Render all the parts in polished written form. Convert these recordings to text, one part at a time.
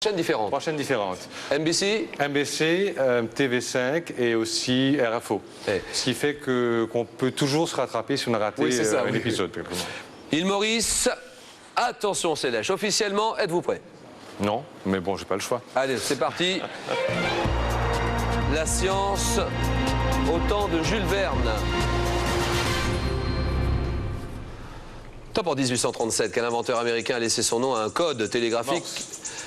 Chaînes différentes. 3 chaînes différentes. NBC, NBC, TV5 et aussi RFO. Ce qui fait qu'on peut toujours se rattraper si on a raté un épisode. Île Maurice, attention c'est lèche. Officiellement, êtes-vous prêts? Non, mais bon, j'ai pas le choix. Allez, c'est parti. La science au temps de Jules Verne. Top en 1837, quel inventeur américain a laissé son nom à un code télégraphique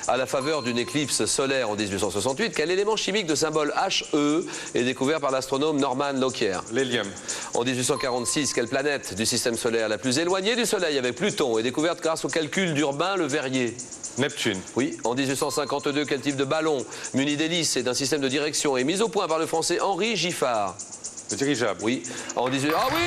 à la faveur d'une éclipse solaire en 1868? Quel élément chimique de symbole HE est découvert par l'astronome Norman Lockyer? L'hélium. En 1846, quelle planète du système solaire la plus éloignée du Soleil avec Pluton est découverte grâce au calcul d'Urbain Le Verrier? Neptune. Oui. En 1852, quel type de ballon muni d'hélices et d'un système de direction est mis au point par le français Henri Giffard? Le dirigeable. Oui. En 18... Ah oui!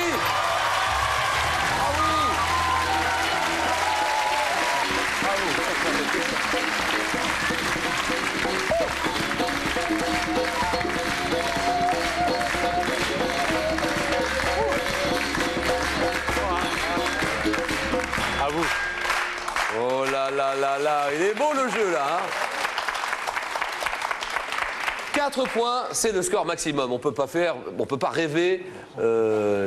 À vous. Oh là là là là, il est beau le jeu là, hein. 4 points, c'est le score maximum. On peut pas rêver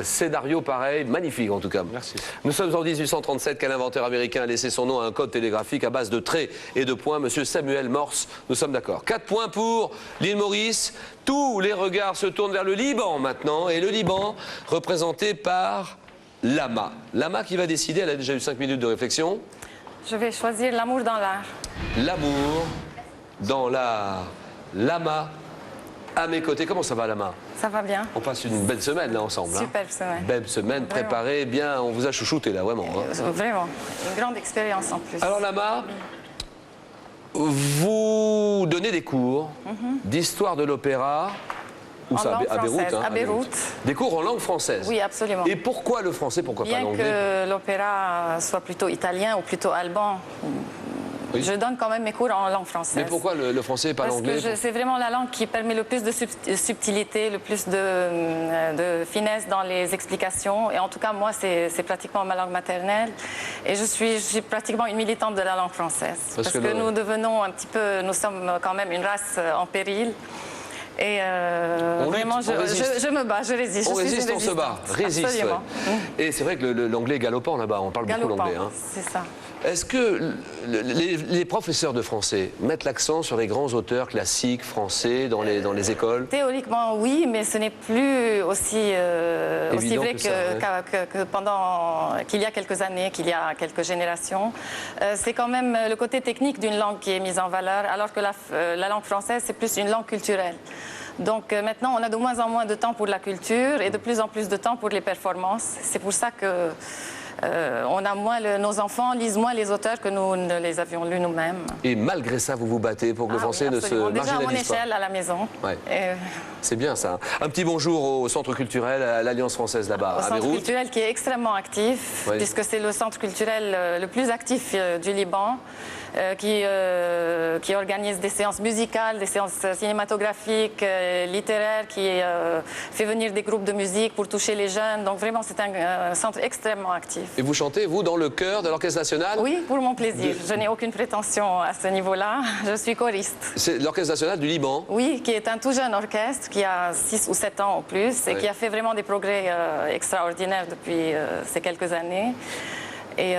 scénario pareil, magnifique en tout cas. Merci. Nous sommes en 1837. Quel inventeur américain a laissé son nom à un code télégraphique à base de traits et de points? Monsieur Samuel Morse. Nous sommes d'accord. 4 points pour l'île Maurice. Tous les regards se tournent vers le Liban maintenant, et le Liban représenté par Lama. Lama qui va décider. Elle a déjà eu 5 minutes de réflexion. Je vais choisir l'amour dans l'art. L'amour dans l'art. Lama, à mes côtés. Comment ça va, Lama? Ça va bien. On passe une belle semaine là ensemble. Super semaine. Belle semaine, Vraiment. préparée, bien. On vous a chouchouté là, vraiment. Hein. Vraiment. Une grande expérience en plus. Alors, Lama, vous donnez des cours d'histoire de l'opéra. Où En ça? langue À Beyrouth, française, hein, à Beyrouth. Des cours en langue française. Oui, absolument. Et pourquoi le français, pourquoi pas Bien l'anglais? que l'opéra soit plutôt italien ou plutôt allemand, Oui. je donne quand même mes cours en langue française. Mais pourquoi le français et pas Parce l'anglais? que c'est vraiment la langue qui permet le plus de subtilité, le plus de finesse dans les explications. Et en tout cas, moi, c'est pratiquement ma langue maternelle. Et je suis pratiquement une militante de la langue française. Parce que nous devenons un petit peu, nous sommes quand même une race en péril. Et vraiment, je me bats, je résiste. On résiste, on se bat. Résiste. Absolument. Ouais. Et c'est vrai que l'anglais est galopant là-bas. On parle beaucoup l'anglais. Hein. C'est ça. Est-ce que les professeurs de français mettent l'accent sur les grands auteurs classiques français dans les écoles? Théoriquement, oui, mais ce n'est plus aussi vrai qu'il y a quelques années, qu'il y a quelques générations. C'est quand même le côté technique d'une langue qui est mise en valeur, alors que la langue française, c'est plus une langue culturelle. Donc maintenant, on a de moins en moins de temps pour la culture et de plus en plus de temps pour les performances. C'est pour ça que nos enfants lisent moins les auteurs que nous ne les avions lus nous-mêmes. Et malgré ça, vous vous battez pour que le français ne se marginalise déjà à mon pas. échelle, à la maison. Ouais. C'est bien ça. Un petit bonjour au centre culturel, à l'Alliance française là-bas, à Beyrouth. Au centre culturel qui est extrêmement actif, puisque c'est le centre culturel le plus actif du Liban, qui organise des séances musicales, des séances cinématographiques, littéraires, qui fait venir des groupes de musique pour toucher les jeunes. Donc vraiment, c'est un centre extrêmement actif. Et vous chantez, vous, dans le chœur de l'Orchestre National? Oui, pour mon plaisir. Je n'ai aucune prétention à ce niveau-là. Je suis choriste. C'est l'Orchestre National du Liban? Oui, qui est un tout jeune orchestre, qui a 6 ou 7 ans au plus, et qui a fait vraiment des progrès extraordinaires depuis ces quelques années. Et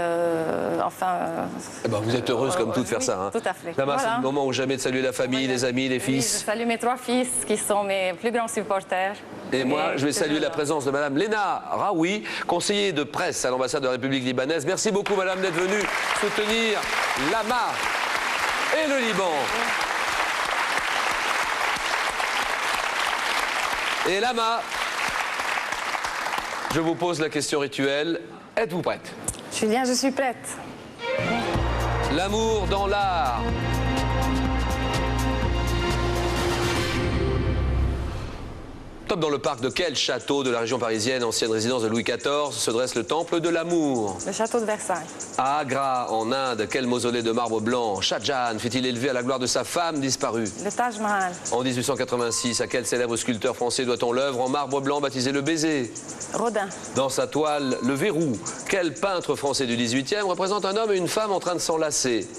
vous êtes heureuse comme tout de faire ça. Hein. Tout à fait. Lama, c'est le moment ou jamais de saluer la famille, les amis, les fils. Je salue mes 3 fils qui sont mes plus grands supporters. Et moi, je vais saluer la présence de Madame Léna Raoui, conseillère de presse à l'ambassade de la République libanaise. Merci beaucoup, Madame, d'être venue soutenir Lama et le Liban. Et Lama, je vous pose la question rituelle. Êtes-vous prête? Julien, je suis prête. L'amour dans l'art. Top dans le parc de quel château de la région parisienne, ancienne résidence de Louis XIV, se dresse le temple de l'amour? Le château de Versailles. À Agra, en Inde, quel mausolée de marbre blanc Shah Jahan fait-il élever à la gloire de sa femme disparue? Le Taj Mahal. En 1886, à quel célèbre sculpteur français doit-on l'œuvre en marbre blanc baptisée Le Baiser? Rodin. Dans sa toile Le Verrou, quel peintre français du XVIIIe représente un homme et une femme en train de s'enlacer?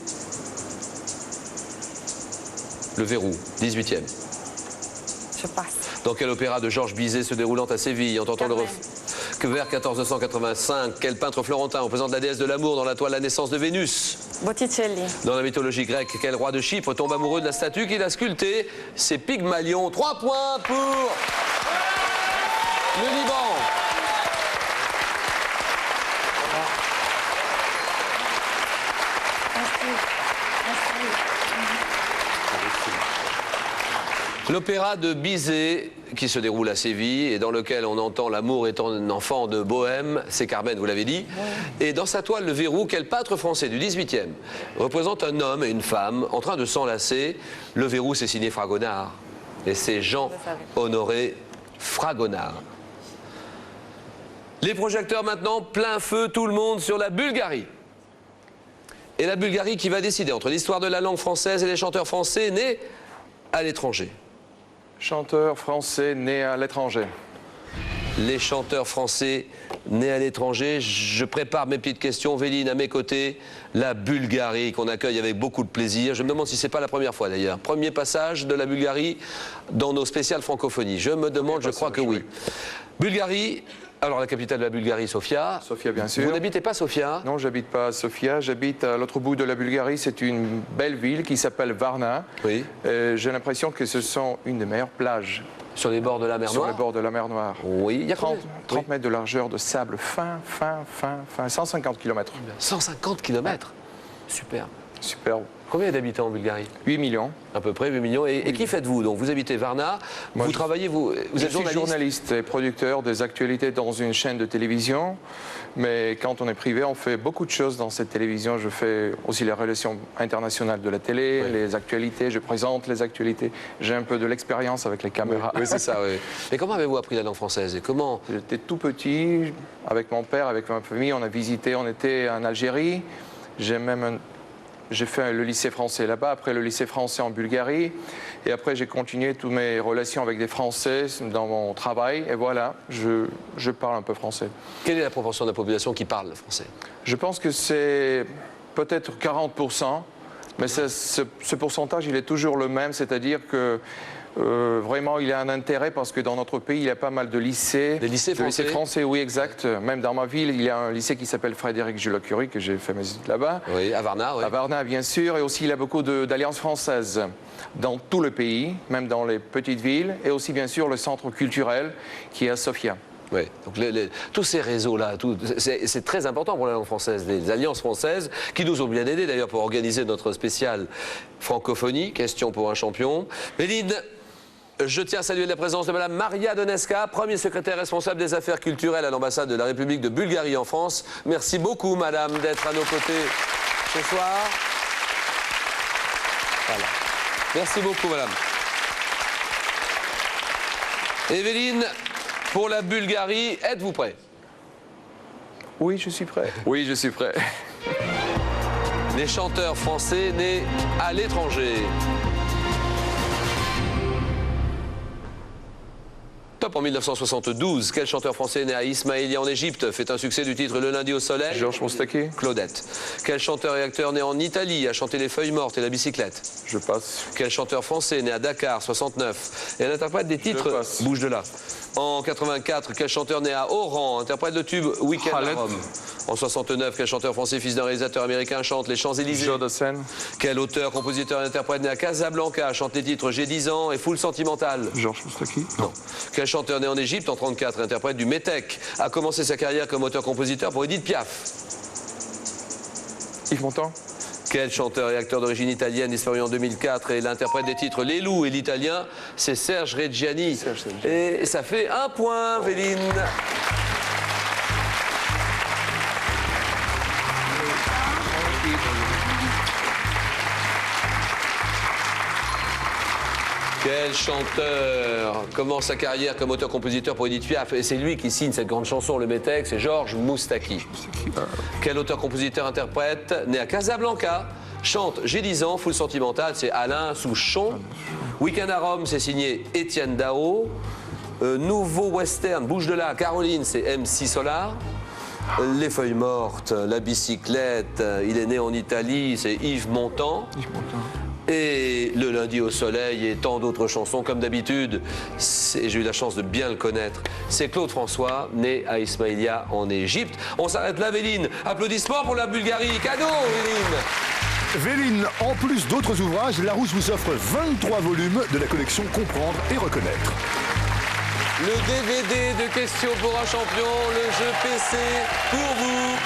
Le Verrou, 18e. Je passe. Dans quel opéra de Georges Bizet se déroulant à Séville, entend-on le refrain que vers 1485, quel peintre florentin représente la déesse de l'amour dans la toile La naissance de Vénus? Botticelli. Dans la mythologie grecque, quel roi de Chypre tombe amoureux de la statue qu'il a sculptée? C'est Pygmalion. 3 points pour le Liban. L'opéra de Bizet, qui se déroule à Séville et dans lequel on entend l'amour étant un enfant de bohème, c'est Carmen, vous l'avez dit. Oui. Et dans sa toile, Le Verrou, quel peintre français du 18e représente un homme et une femme en train de s'enlacer? Le Verrou, c'est signé Fragonard. Et c'est Jean-Honoré Fragonard. Les projecteurs maintenant, plein feu, tout le monde sur la Bulgarie. Et la Bulgarie qui va décider entre l'histoire de la langue française et les chanteurs français nés à l'étranger. Chanteurs français nés à l'étranger. Les chanteurs français nés à l'étranger. Je prépare mes petites questions. Véline, à mes côtés, la Bulgarie qu'on accueille avec beaucoup de plaisir. Je me demande si ce n'est pas la première fois d'ailleurs. Premier passage de la Bulgarie dans nos spéciales francophonie. Je me demande, je crois que oui. Bulgarie, alors la capitale de la Bulgarie, Sofia. Sofia, bien sûr. Vous n'habitez pas Sofia? Non, j'habite pas à Sofia. J'habite à l'autre bout de la Bulgarie. C'est une belle ville qui s'appelle Varna. Oui. J'ai l'impression que ce sont une des meilleures plages. Sur les bords de la mer Noire? Sur les bords de la mer Noire. Oui. Il y a 30 mètres de largeur de sable fin, 150 km. 150 km. Super. Superbe. Combien d'habitants en Bulgarie? 8 millions. À peu près 8 millions. Et qui faites-vous? Donc vous habitez Varna, Moi, vous travaillez, vous êtes je journaliste? suis journaliste et producteur des actualités dans une chaîne de télévision. Mais quand on est privé, on fait beaucoup de choses dans cette télévision. Je fais aussi les relations internationales de la télé, les actualités, je présente les actualités. J'ai un peu de l'expérience avec les caméras. Oui, c'est ça, oui. Et comment avez-vous appris la langue française? Et comment? J'étais tout petit, avec mon père, avec ma famille, on a visité, on était en Algérie. J'ai fait le lycée français là-bas, après le lycée français en Bulgarie. Et après, j'ai continué toutes mes relations avec des Français dans mon travail. Et voilà, je parle un peu français. Quelle est la proportion de la population qui parle français? Je pense que c'est peut-être 40%. Mais ce pourcentage, il est toujours le même. C'est-à-dire que vraiment, il y a un intérêt parce que dans notre pays, il y a pas mal de lycées. Des lycées français? Lycées français, oui, exact. Même dans ma ville, il y a un lycée qui s'appelle Frédéric Jules-Curie, que j'ai fait mes études là-bas. Oui, à Varna, oui. À Varna, bien sûr. Et aussi, il y a beaucoup d'alliances françaises dans tout le pays, même dans les petites villes. Et aussi, bien sûr, le centre culturel qui est à Sofia. Oui, donc tous ces réseaux-là, c'est très important pour la langue française, les alliances françaises qui nous ont bien aidés d'ailleurs pour organiser notre spéciale francophonie, question pour un champion. Méline, je tiens à saluer la présence de Madame Maria Donesca, premier secrétaire responsable des affaires culturelles à l'ambassade de la République de Bulgarie en France. Merci beaucoup Madame d'être à nos côtés ce soir. Voilà. Merci beaucoup Madame. Evelyne, pour la Bulgarie, êtes-vous prêt? Oui, je suis prêt. Oui, je suis prêt. Les chanteurs français nés à l'étranger. Top en 1972. Quel chanteur français né à Ismaïlia en Égypte fait un succès du titre Le lundi au soleil? Georges Moustaki. Claudette. Quel chanteur et acteur né en Italie a chanté Les feuilles mortes et La bicyclette? Je passe. Quel chanteur français né à Dakar, 69 et un interprète des titres Bouge de là? En 84, quel chanteur né à Oran interprète le tube Week-end à Rome? En 69, quel chanteur français, fils d'un réalisateur américain, chante Les Champs-Élysées? Joe Dassin. Quel auteur, compositeur et interprète né à Casablanca chante les titres J'ai 10 ans et Foule sentimentale? Georges Moustaki. Non. Quel chanteur né en Égypte en 34, interprète du métèque, a commencé sa carrière comme auteur-compositeur pour Edith Piaf? Yves Montand. Quel chanteur et acteur d'origine italienne disparu en 2004 et l'interprète des titres Les Loups et l'Italien, c'est Serge Reggiani. Et ça fait 1 point, Véline. Quel chanteur commence sa carrière comme auteur-compositeur pour Edith Piaf? Et c'est lui qui signe cette grande chanson, Le métèque, c'est Georges Moustaki. Quel auteur-compositeur-interprète, né à Casablanca, chante J'ai 10 ans, Foule sentimentale, c'est Alain Souchon. Week-end à Rome, c'est signé Étienne Dao. Nouveau western, Bouge de là, Caroline, c'est MC Solar. Les feuilles mortes, La bicyclette, il est né en Italie, c'est Yves Montand. Et le lundi au soleil et tant d'autres chansons, comme d'habitude, j'ai eu la chance de bien le connaître. C'est Claude François, né à Ismaïlia en Égypte. On s'arrête là, Véline. Applaudissements pour la Bulgarie. Cadeau, Véline. Véline, en plus d'autres ouvrages, Larousse vous offre 23 volumes de la collection Comprendre et Reconnaître. Le DVD de Questions pour un champion, le jeu PC pour vous.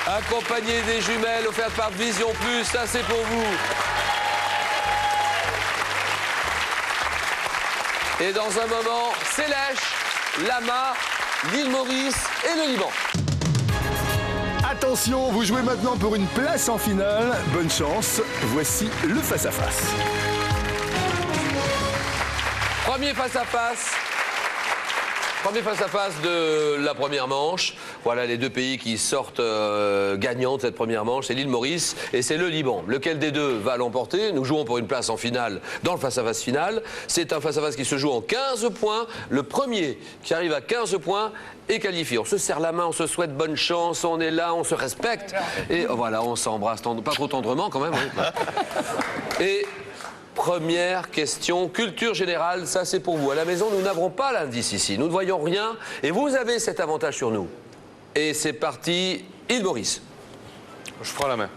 Accompagné des jumelles offertes par Vision Plus, ça c'est pour vous. Et dans un moment, Sélèche, Lama, l'île Maurice et le Liban. Attention, vous jouez maintenant pour une place en finale. Bonne chance, voici le face-à-face. Premier face-à-face. Premier face-à-face de la première manche. Voilà les deux pays qui sortent gagnants de cette première manche. C'est l'île Maurice et c'est le Liban. Lequel des deux va l'emporter? Nous jouons pour une place en finale dans le face-à-face final. C'est un face-à-face qui se joue en 15 points. Le premier qui arrive à 15 points est qualifié. On se serre la main, on se souhaite bonne chance, on est là, on se respecte. Et voilà, on s'embrasse, pas trop tendrement quand même. Oui. Et première question, culture générale, ça c'est pour vous. À la maison, nous n'avons pas l'indice ici, nous ne voyons rien et vous avez cet avantage sur nous. Et c'est parti, île Maurice. Je prends la main.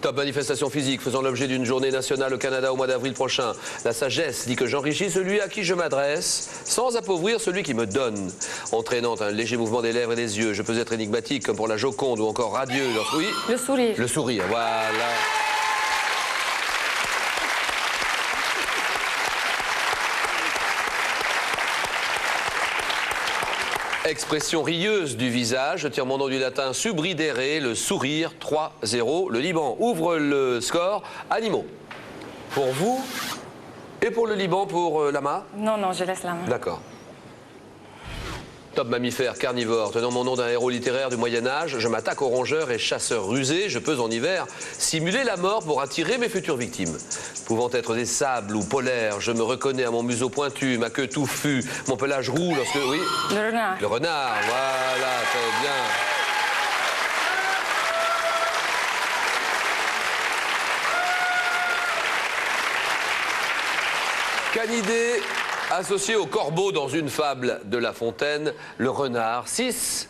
Top manifestation physique faisant l'objet d'une journée nationale au Canada au mois d'avril prochain. La sagesse dit que j'enrichis celui à qui je m'adresse sans appauvrir celui qui me donne. Entraînant un léger mouvement des lèvres et des yeux, je peux être énigmatique comme pour la Joconde ou encore radieux. Oui. Le sourire. Le sourire, voilà. Expression rieuse du visage, je tire mon nom du latin subridere, le sourire, 3-0. Le Liban ouvre le score. Animaux. Pour vous et pour le Liban, pour Lama? Non, non, je laisse la main. D'accord. Top mammifère, carnivore, tenant mon nom d'un héros littéraire du Moyen-Âge, je m'attaque aux rongeurs et chasseurs rusés, je peux en hiver simuler la mort pour attirer mes futures victimes. Pouvant être des sables ou polaires, je me reconnais à mon museau pointu, ma queue touffue, mon pelage roux lorsque... Oui. Le renard. Le renard, voilà, très bien. Canidé, associé au corbeau dans une fable de La Fontaine, le renard, 6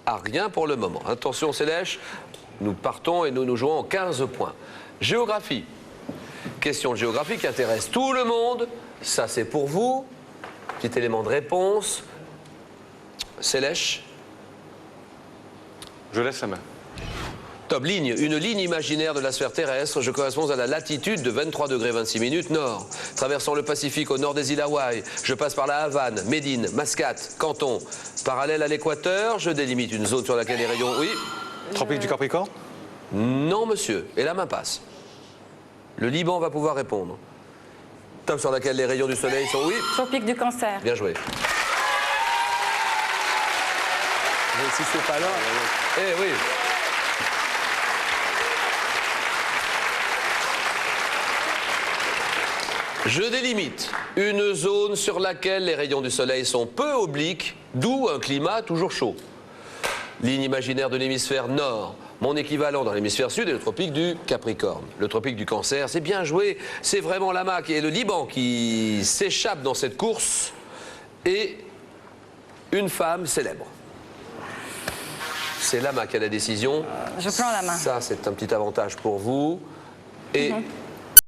à rien pour le moment. Attention Sélèche, nous partons et nous jouons en 15 points. Géographie. Question de géographie qui intéresse tout le monde. Ça c'est pour vous. Petit élément de réponse. Sélèche. Je laisse la main. Top ligne, une ligne imaginaire de la sphère terrestre. Je corresponds à la latitude de 23 degrés 26 minutes nord. Traversant le Pacifique au nord des îles Hawaï, je passe par la Havane, Médine, Mascate, Canton. Parallèle à l'équateur, je délimite une zone sur laquelle les rayons... Oui. Tropique du Capricorne? Non, monsieur. Et la main passe. Le Liban va pouvoir répondre. Top sur laquelle les rayons du soleil sont... Oui. Tropique du Cancer. Bien joué. Mais si c'est pas là... Eh oui. Je délimite une zone sur laquelle les rayons du soleil sont peu obliques, d'où un climat toujours chaud. Ligne imaginaire de l'hémisphère nord. Mon équivalent dans l'hémisphère sud est le tropique du Capricorne. Le tropique du Cancer, c'est bien joué. C'est vraiment Lama et le Liban qui s'échappe dans cette course. Et une femme célèbre. C'est Lama qui a la décision. Je prends la main. Ça, c'est un petit avantage pour vous. Et